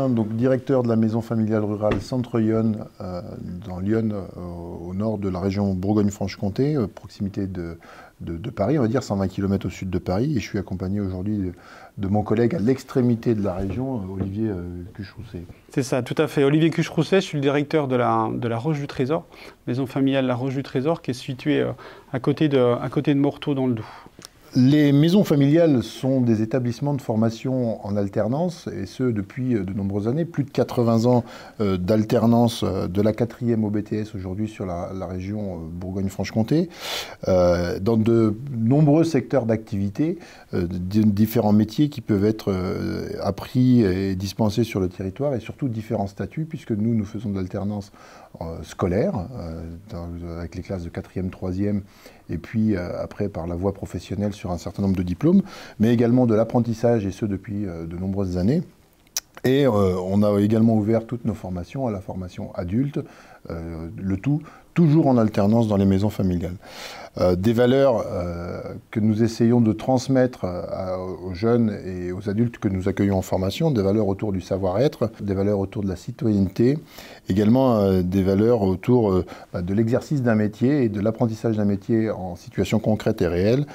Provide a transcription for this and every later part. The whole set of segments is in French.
Sébastien, donc directeur de la maison familiale rurale Centre-Yonne, dans Lyon, au nord de la région Bourgogne-Franche-Comté, proximité de Paris, on va dire 120 km au sud de Paris. Et je suis accompagné aujourd'hui de mon collègue à l'extrémité de la région, Olivier Cucherousset. C'est ça, tout à fait. Olivier Cucherousset, je suis le directeur de la Roche du Trésor, maison familiale La Roche du Trésor, qui est située à côté de Morteau dans le Doubs. Les maisons familiales sont des établissements de formation en alternance, et ce depuis de nombreuses années, plus de 80 ans d'alternance de la 4e au BTS aujourd'hui sur la région Bourgogne-Franche-Comté, dans de nombreux secteurs d'activité, différents métiers qui peuvent être appris et dispensés sur le territoire, et surtout différents statuts, puisque nous faisons de l'alternance scolaire, avec les classes de 4e, 3e, et puis après par la voie professionnelle sur un certain nombre de diplômes, mais également de l'apprentissage, et ce depuis de nombreuses années. Et on a également ouvert toutes nos formations à la formation adulte, le tout toujours en alternance dans les maisons familiales. Des valeurs que nous essayons de transmettre aux jeunes et aux adultes que nous accueillons en formation, des valeurs autour du savoir-être, des valeurs autour de la citoyenneté, également des valeurs autour de l'exercice d'un métier et de l'apprentissage d'un métier en situation concrète et réelle,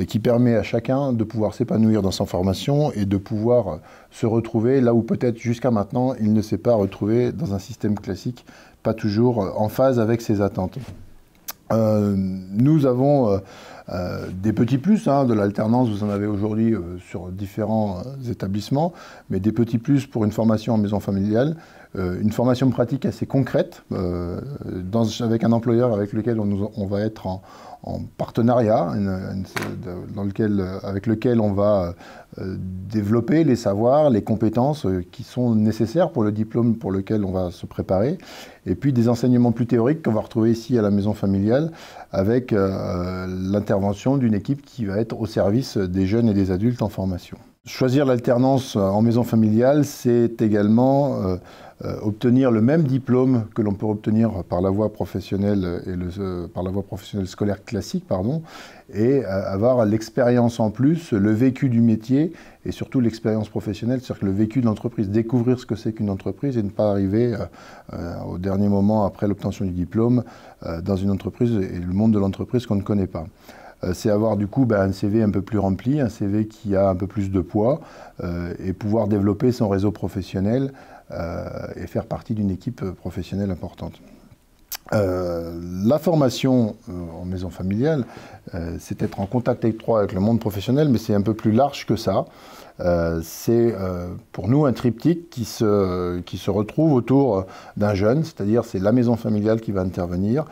qui permet à chacun de pouvoir s'épanouir dans sa formation et de pouvoir se retrouver là où peut-être jusqu'à maintenant il ne s'est pas retrouvé dans un système classique, pas toujours en phase avec ses attentes. Nous avons des petits plus de l'alternance, vous en avez aujourd'hui sur différents établissements, mais des petits plus pour une formation en maison familiale, une formation pratique assez concrète, avec un employeur avec lequel on va être en partenariat, avec lequel on va développer les savoirs, les compétences qui sont nécessaires pour le diplôme pour lequel on va se préparer, et puis des enseignements plus théoriques qu'on va retrouver ici à la maison familiale, avec l'intervention d'une équipe qui va être au service des jeunes et des adultes en formation. Choisir l'alternance en maison familiale, c'est également obtenir le même diplôme que l'on peut obtenir par la voie professionnelle par la voie professionnelle scolaire classique, et avoir l'expérience en plus, le vécu du métier et surtout l'expérience professionnelle, c'est-à-dire le vécu de l'entreprise, découvrir ce que c'est qu'une entreprise et ne pas arriver au dernier moment après l'obtention du diplôme dans une entreprise et le monde de l'entreprise qu'on ne connaît pas. C'est avoir du coup un CV un peu plus rempli, un CV qui a un peu plus de poids et pouvoir développer son réseau professionnel et faire partie d'une équipe professionnelle importante. La formation en maison familiale, c'est être en contact étroit avec le monde professionnel, mais c'est un peu plus large que ça. C'est pour nous un triptyque qui se retrouve autour d'un jeune, c'est-à-dire c'est la maison familiale qui va intervenir,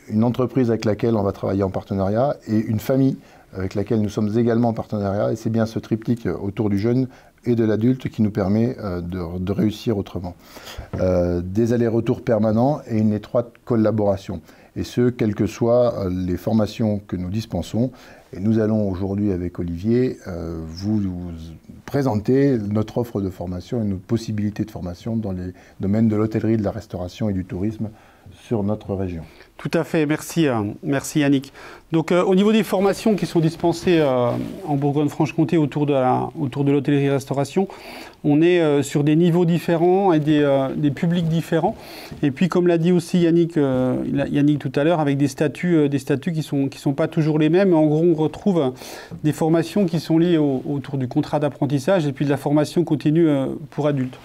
une entreprise avec laquelle on va travailler en partenariat et une famille avec laquelle nous sommes également en partenariat. Et c'est bien ce triptyque autour du jeune et de l'adulte qui nous permet de réussir autrement. Des allers-retours permanents et une étroite collaboration. Et ce, quelles que soient les formations que nous dispensons. Et nous allons aujourd'hui, avec Olivier, vous présenter notre offre de formation et nos possibilités de formation dans les domaines de l'hôtellerie, de la restauration et du tourisme sur notre région. Tout à fait, merci Yannick. Donc au niveau des formations qui sont dispensées en Bourgogne-Franche-Comté autour de l'hôtellerie-restauration, on est sur des niveaux différents et des publics différents. Et puis comme l'a dit aussi Yannick tout à l'heure, avec des statuts qui sont pas toujours les mêmes. En gros, on retrouve des formations qui sont liées autour du contrat d'apprentissage et puis de la formation continue pour adultes.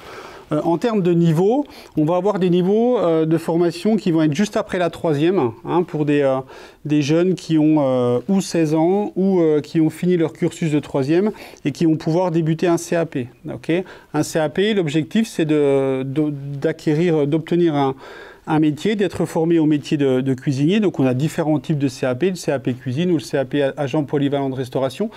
En termes de niveau, on va avoir des niveaux de formation qui vont être juste après la 3e, pour des jeunes qui ont ou 16 ans ou qui ont fini leur cursus de 3e et qui vont pouvoir débuter un CAP. Okay, un CAP, l'objectif c'est d'obtenir un métier, d'être formé au métier de cuisinier. Donc on a différents types de CAP, le CAP cuisine ou le CAP agent polyvalent de restauration.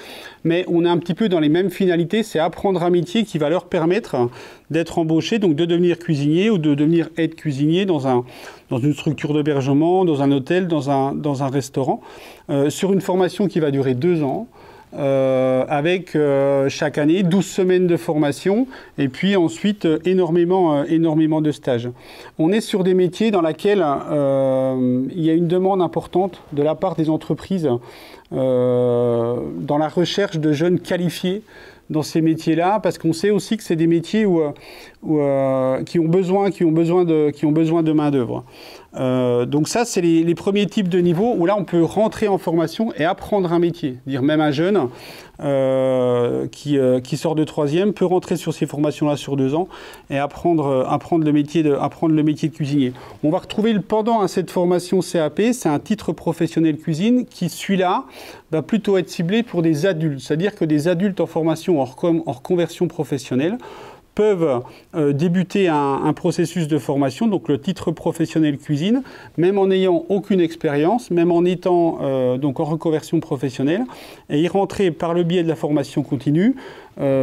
Mais on est un petit peu dans les mêmes finalités, c'est apprendre un métier qui va leur permettre d'être embauché, donc de devenir cuisinier ou de devenir aide cuisinier dans une structure d'hébergement, dans un hôtel, dans un restaurant, sur une formation qui va durer 2 ans. Avec chaque année 12 semaines de formation et puis ensuite énormément de stages. On est sur des métiers dans lesquels il y a une demande importante de la part des entreprises dans la recherche de jeunes qualifiés dans ces métiers-là, parce qu'on sait aussi que c'est des métiers où qui ont besoin de main-d'œuvre. Donc ça, c'est les premiers types de niveaux où là, on peut rentrer en formation et apprendre un métier. Dire même un jeune qui sort de 3e peut rentrer sur ces formations-là sur 2 ans et apprendre le métier de cuisinier. On va retrouver le pendant à cette formation CAP, c'est un titre professionnel cuisine qui, celui-là, va plutôt être ciblé pour des adultes. C'est-à-dire que des adultes en formation hors conversion professionnelle peuvent débuter un processus de formation, donc le titre professionnel cuisine, même en n'ayant aucune expérience, même en étant donc en reconversion professionnelle, et y rentrer par le biais de la formation continue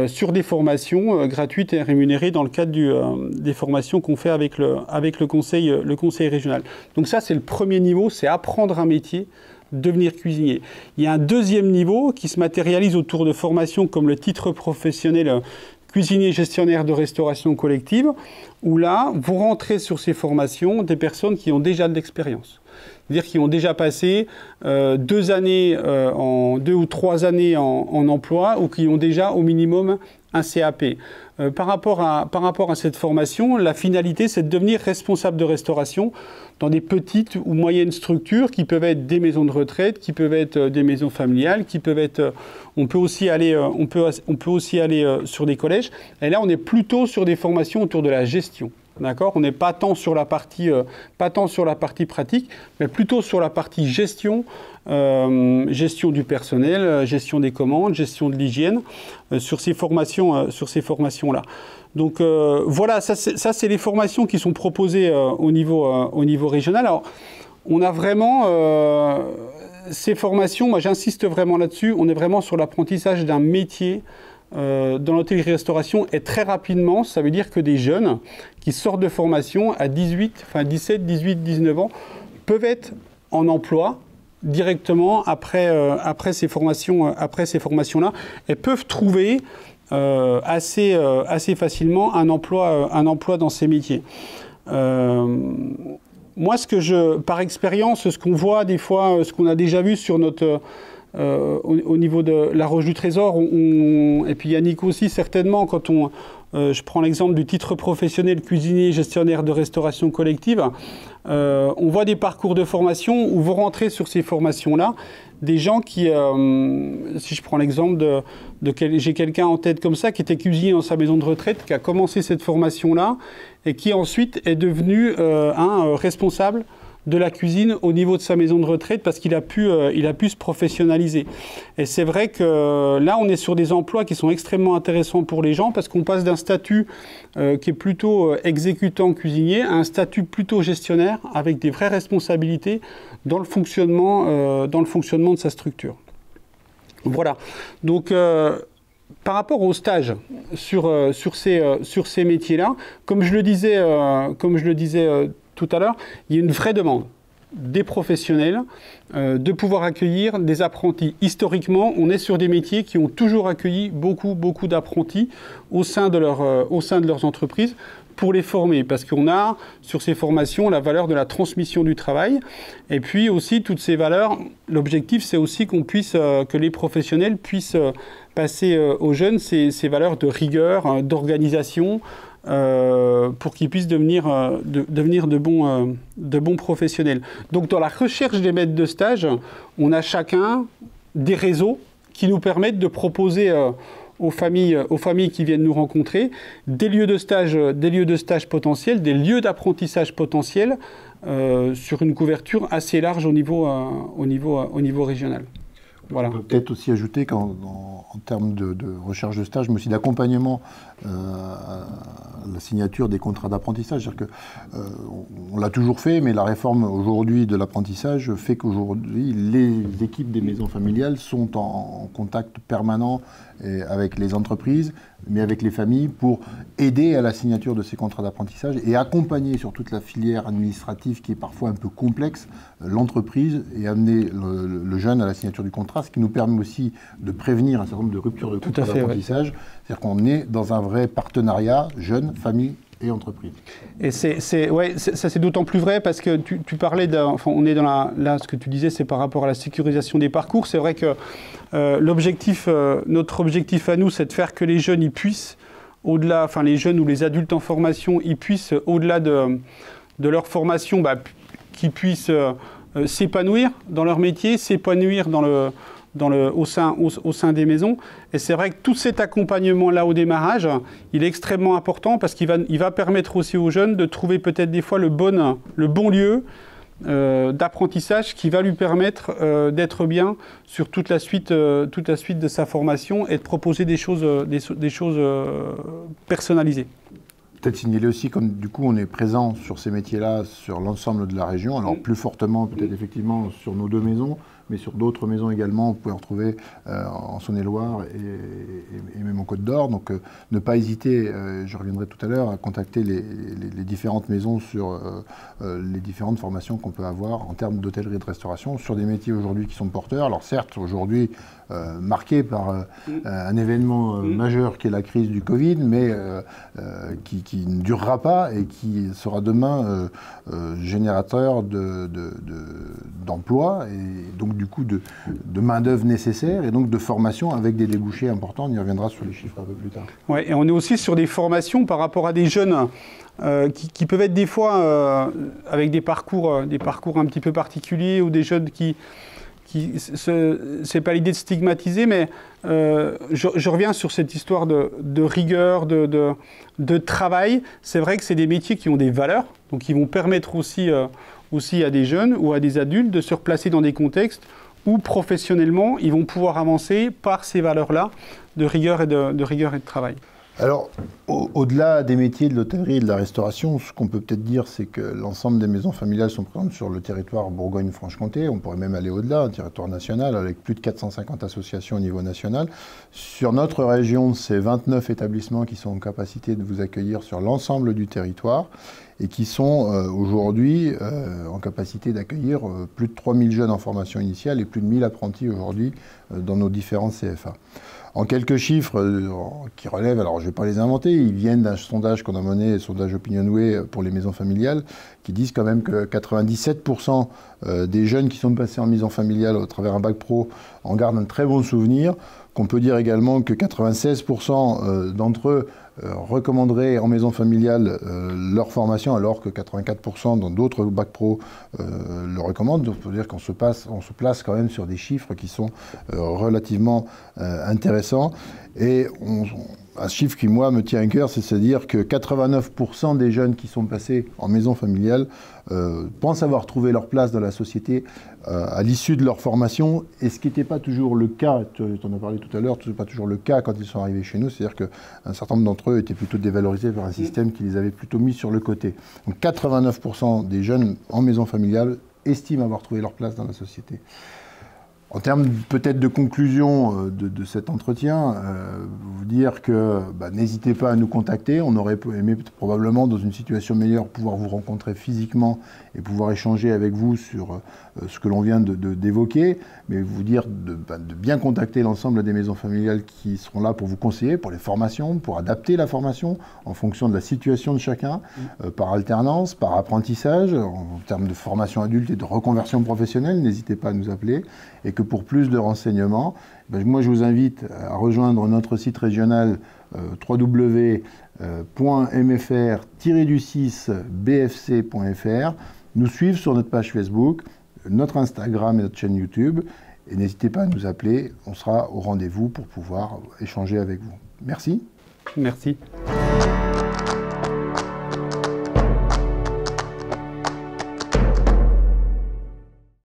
sur des formations gratuites et rémunérées dans le cadre des formations qu'on fait avec le conseil régional. Donc ça, c'est le premier niveau, c'est apprendre un métier, devenir cuisinier. Il y a un deuxième niveau qui se matérialise autour de formations comme le titre professionnel cuisinier gestionnaire de restauration collective, où là, vous rentrez sur ces formations des personnes qui ont déjà de l'expérience. C'est-à-dire qui ont déjà passé 2 ou 3 années en emploi ou qui ont déjà au minimum un CAP. Par rapport à cette formation, la finalité, c'est de devenir responsable de restauration dans des petites ou moyennes structures qui peuvent être des maisons de retraite, qui peuvent être des maisons familiales, qui peuvent être... On peut aussi aller sur des collèges. Et là, on est plutôt sur des formations autour de la gestion. D'accord ? On n'est pas tant sur la partie pratique, mais plutôt sur la partie gestion, gestion du personnel, gestion des commandes, gestion de l'hygiène, sur ces formations-là. Donc voilà, ça c'est les formations qui sont proposées au niveau régional. Alors, on a vraiment ces formations, moi j'insiste vraiment là-dessus, on est vraiment sur l'apprentissage d'un métier dans l'hôtellerie-restauration et très rapidement, ça veut dire que des jeunes qui sortent de formation à 17, 18, 19 ans peuvent être en emploi directement après ces formations-là et peuvent trouver assez facilement un emploi dans ces métiers. Moi, par expérience, ce qu'on voit des fois, ce qu'on a déjà vu sur notre... au niveau de la Roche du Trésor, et puis Yannick aussi certainement, quand je prends l'exemple du titre professionnel cuisinier gestionnaire de restauration collective, on voit des parcours de formation où vous rentrez sur ces formations-là, des gens qui, si je prends l'exemple j'ai quelqu'un en tête comme ça, qui était cuisinier dans sa maison de retraite, qui a commencé cette formation-là, et qui ensuite est devenu un responsable de la cuisine au niveau de sa maison de retraite parce qu'il a pu se professionnaliser. Et c'est vrai que là, on est sur des emplois qui sont extrêmement intéressants pour les gens parce qu'on passe d'un statut qui est plutôt exécutant cuisinier à un statut plutôt gestionnaire avec des vraies responsabilités dans le fonctionnement de sa structure. Voilà. Donc, par rapport aux stages sur ces métiers-là, comme je le disais tout à l'heure, il y a une vraie demande des professionnels de pouvoir accueillir des apprentis. Historiquement, on est sur des métiers qui ont toujours accueilli beaucoup d'apprentis au sein de leurs entreprises pour les former, parce qu'on a sur ces formations la valeur de la transmission du travail, et puis aussi toutes ces valeurs, l'objectif c'est aussi que les professionnels puissent passer aux jeunes ces valeurs de rigueur, d'organisation, pour qu'ils puissent devenir de bons professionnels. Donc dans la recherche des maîtres de stage, on a chacun des réseaux qui nous permettent de proposer aux familles qui viennent nous rencontrer des lieux de stage potentiels, des lieux d'apprentissage potentiels sur une couverture assez large au niveau régional. Voilà. On peut peut-être aussi ajouter qu'en termes de recherche de stage, mais aussi d'accompagnement à la signature des contrats d'apprentissage. C'est-à-dire qu'on l'a toujours fait, mais la réforme aujourd'hui de l'apprentissage fait qu'aujourd'hui, les équipes des maisons familiales sont en contact permanent avec les entreprises, mais avec les familles pour aider à la signature de ces contrats d'apprentissage et accompagner sur toute la filière administrative qui est parfois un peu complexe, l'entreprise et amener le jeune à la signature du contrat, ce qui nous permet aussi de prévenir un certain nombre de ruptures de contrats d'apprentissage. Ouais. C'est-à-dire qu'on est dans un vrai partenariat jeune, famille et entreprise. Et ça c'est d'autant plus vrai parce que tu parlais on est dans là ce que tu disais c'est par rapport à la sécurisation des parcours. C'est vrai que notre objectif à nous c'est de faire que les jeunes ils puissent au-delà, enfin les jeunes ou les adultes en formation, ils puissent, au-delà de leur formation, qu'ils puissent s'épanouir dans leur métier, s'épanouir au sein des maisons. Et c'est vrai que tout cet accompagnement-là au démarrage, il est extrêmement important parce qu'il va permettre aussi aux jeunes de trouver peut-être des fois le bon lieu d'apprentissage qui va lui permettre d'être bien sur toute la suite de sa formation et de proposer des choses personnalisées. Peut-être signaler aussi, comme du coup on est présent sur ces métiers-là sur l'ensemble de la région, alors plus fortement peut-être effectivement sur nos 2 maisons, mais sur d'autres maisons également, vous pouvez en retrouver en Saône-et-Loire et même en Côte d'Or. Donc ne pas hésiter, je reviendrai tout à l'heure, à contacter les différentes maisons sur les différentes formations qu'on peut avoir en termes d'hôtellerie et de restauration sur des métiers aujourd'hui qui sont porteurs. Alors certes, aujourd'hui marqués par un événement majeur qui est la crise du Covid, mais qui ne durera pas et qui sera demain générateur d'emplois et donc du coup de main-d'œuvre nécessaire et donc de formation avec des débouchés importants. On y reviendra sur les chiffres un peu plus tard. Ouais, et on est aussi sur des formations par rapport à des jeunes qui peuvent être des fois avec des parcours un petit peu particuliers ou des jeunes c'est pas l'idée de stigmatiser, mais je reviens sur cette histoire de rigueur, de travail. C'est vrai que c'est des métiers qui ont des valeurs, donc qui vont permettre aussi à des jeunes ou à des adultes de se replacer dans des contextes où professionnellement, ils vont pouvoir avancer par ces valeurs-là de rigueur et de travail. Alors, au-delà des métiers de l'hôtellerie et de la restauration, ce qu'on peut peut-être dire, c'est que l'ensemble des maisons familiales sont présentes sur le territoire Bourgogne-Franche-Comté. On pourrait même aller au-delà, un territoire national, avec plus de 450 associations au niveau national. Sur notre région, c'est 29 établissements qui sont en capacité de vous accueillir sur l'ensemble du territoire et qui sont aujourd'hui en capacité d'accueillir plus de 3000 jeunes en formation initiale et plus de 1000 apprentis aujourd'hui dans nos différents CFA. En quelques chiffres qui relèvent, alors je ne vais pas les inventer, ils viennent d'un sondage qu'on a mené, un sondage Opinionway pour les maisons familiales, qui disent quand même que 97% des jeunes qui sont passés en maison familiale au travers un bac pro en gardent un très bon souvenir, qu'on peut dire également que 96% d'entre eux recommanderaient en maison familiale leur formation, alors que 84% dans d'autres bacs pro le recommandent. Donc, on peut dire qu'on se place quand même sur des chiffres qui sont relativement intéressants. Et un chiffre qui, moi, me tient à cœur, c'est de dire que 89% des jeunes qui sont passés en maison familiale pensent avoir trouvé leur place dans la société à l'issue de leur formation, et ce qui n'était pas toujours le cas, tu en as parlé tout à l'heure, ce n'est pas toujours le cas quand ils sont arrivés chez nous, c'est-à-dire qu'un certain nombre d'entre eux étaient plutôt dévalorisés par un système qui les avait plutôt mis sur le côté. Donc 89% des jeunes en maison familiale estiment avoir trouvé leur place dans la société. En termes peut-être de conclusion de cet entretien, vous dire que n'hésitez pas à nous contacter. On aurait aimé probablement, dans une situation meilleure, pouvoir vous rencontrer physiquement et pouvoir échanger avec vous sur ce que l'on vient d'évoquer, mais vous dire de bien contacter l'ensemble des maisons familiales qui seront là pour vous conseiller, pour les formations, pour adapter la formation en fonction de la situation de chacun, par alternance, par apprentissage, en termes de formation adulte et de reconversion professionnelle. N'hésitez pas à nous appeler. Et que pour plus de renseignements, moi je vous invite à rejoindre notre site régional www.mfr-bfc.fr, nous suivre sur notre page Facebook, notre Instagram et notre chaîne YouTube, et n'hésitez pas à nous appeler, on sera au rendez-vous pour pouvoir échanger avec vous. Merci. Merci.